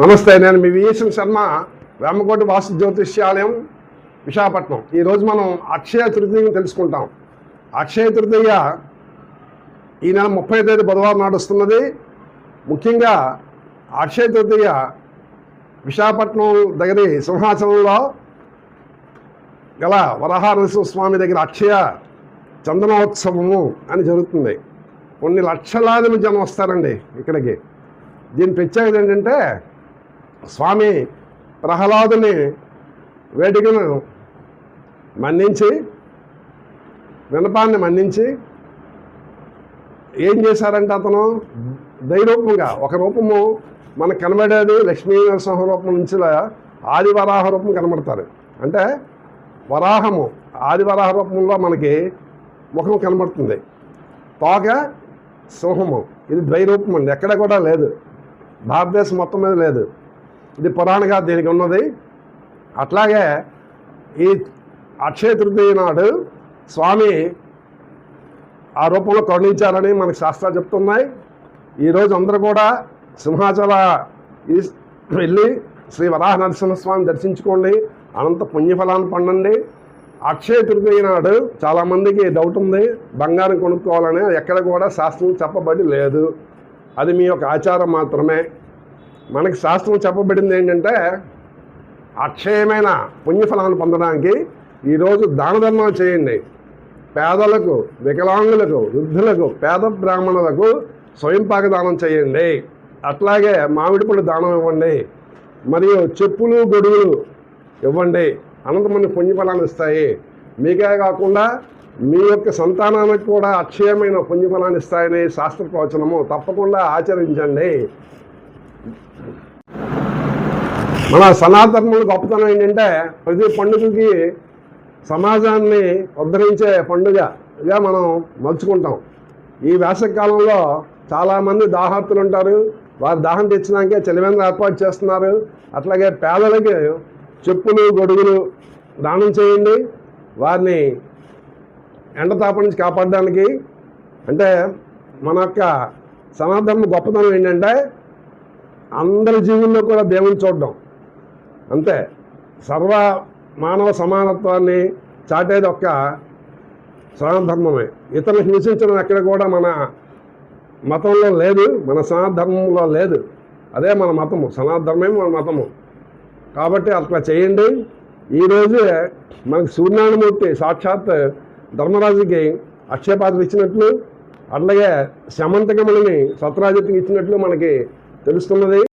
నమస్తే, నేను మీ విఎస్ఎన్ శర్మ, వేమకోటి వాస్తు జ్యోతిష్యాలయం, విశాఖపట్నం. ఈరోజు మనం అక్షయ తృతీయను తెలుసుకుంటాం. అక్షయ తృతీయ ఈ నెల 30వ తేదీ బుధవారం నాడు వస్తున్నది. ముఖ్యంగా అక్షయ తృతీయ విశాఖపట్నం దగ్గర సింహాచలంలో గల వరహానరసింహ స్వామి దగ్గర అక్షయ చందనోత్సవము అని జరుగుతుంది. కొన్ని లక్షలాది జనం వస్తారండి ఇక్కడికి. దీని ప్రత్యేకత ఏంటంటే, స్వామి ప్రహ్లాదుని వేడికను మన్నించి, వినపాన్ని మన్నించి ఏం చేశారంటే, అతను దైరూపంగా ఒక రూపము మనకు కనబడేది లక్ష్మీ నరసింహ రూపం నుంచి ఆది వరాహ రూపం కనబడతారు. అంటే వరాహము ఆది వరాహ రూపంలో మనకి ముఖం కనబడుతుంది. తోక సింహము, ఇది ద్వైరూపం అండి. ఎక్కడ కూడా లేదు, భారతదేశం మొత్తం మీద లేదు. ఇది పురాణగా దీనికి ఉన్నది. అట్లాగే ఈ అక్షయ తృతీయ నాడు స్వామి ఆ రూపంలో కరుణించారని మనకు శాస్త్రాలు చెప్తున్నాయి. ఈరోజు అందరూ కూడా సింహాచల వెళ్ళి శ్రీ వరాహ నరసింహస్వామిని దర్శించుకోండి, అనంత పుణ్యఫలాన్ని పొందండి. అక్షయ తృతీయ నాడు చాలామందికి డౌట్ ఉంది, బంగారం కొనుక్కోవాలని. ఎక్కడ కూడా శాస్త్రం చెప్పబడి లేదు, అది మీ యొక్క ఆచారం మాత్రమే. మనకి శాస్త్రం చెప్పబడింది ఏంటంటే, అక్షయమైన పుణ్యఫలాన్ని పొందడానికి ఈరోజు దాన ధర్మాలు చేయండి. పేదలకు, వికలాంగులకు, వృద్ధులకు, పేద బ్రాహ్మణులకు స్వయంపాక దానం చేయండి. అట్లాగే మామిడి పళ్ళు దానం ఇవ్వండి, మరియు చెప్పులు గొడుగులు ఇవ్వండి. అనంతమంది పుణ్యఫలాన్ని ఇస్తాయి. మీకే కాకుండా మీ యొక్క సంతానానికి కూడా అక్షయమైన పుణ్యఫలాన్ని ఇస్తాయని శాస్త్ర ప్రవచనము. తప్పకుండా ఆచరించండి. మన సనాతన గొప్పతనం ఏంటంటే, ప్రతి పండుగకి సమాజాన్ని ఉద్ధరించే పండుగగా మనం మలుచుకుంటాం. ఈ వేసవికాలంలో చాలామంది దాహార్తులు ఉంటారు. వారు దాహం తెచ్చినాకే చలివేంద్ర ఏర్పాటు చేస్తున్నారు. అట్లాగే పేదలకి చెప్పులు గొడుగులు దానం చేయండి, వారిని ఎండతాపం నుంచి కాపాడడానికి. అంటే మన యొక్క సనాతన గొప్పతనం ఏంటంటే, అందరి జీవుల్లో కూడా దేవుని చూడడం. అంతే, సర్వ మానవ సమానత్వాన్ని చాటేది ఒక్క సనాతన ధర్మమే. ఇతరులను హింసించడం ఎక్కడ కూడా మన మతంలో లేదు, మన సనాతన ధర్మంలో లేదు. అదే మన మతము, సనాతన ధర్మమే మన మతము. కాబట్టి అట్లా చేయండి. ఈరోజు మనకు సూర్యనారాయణమూర్తి సాక్షాత్ ధర్మరాజుకి అక్షయపాత్ర ఇచ్చినట్లు, అట్లాగే శమంతకమణిని సత్రాజిత్కి ఇచ్చినట్లు మనకి తెలుస్తున్నది.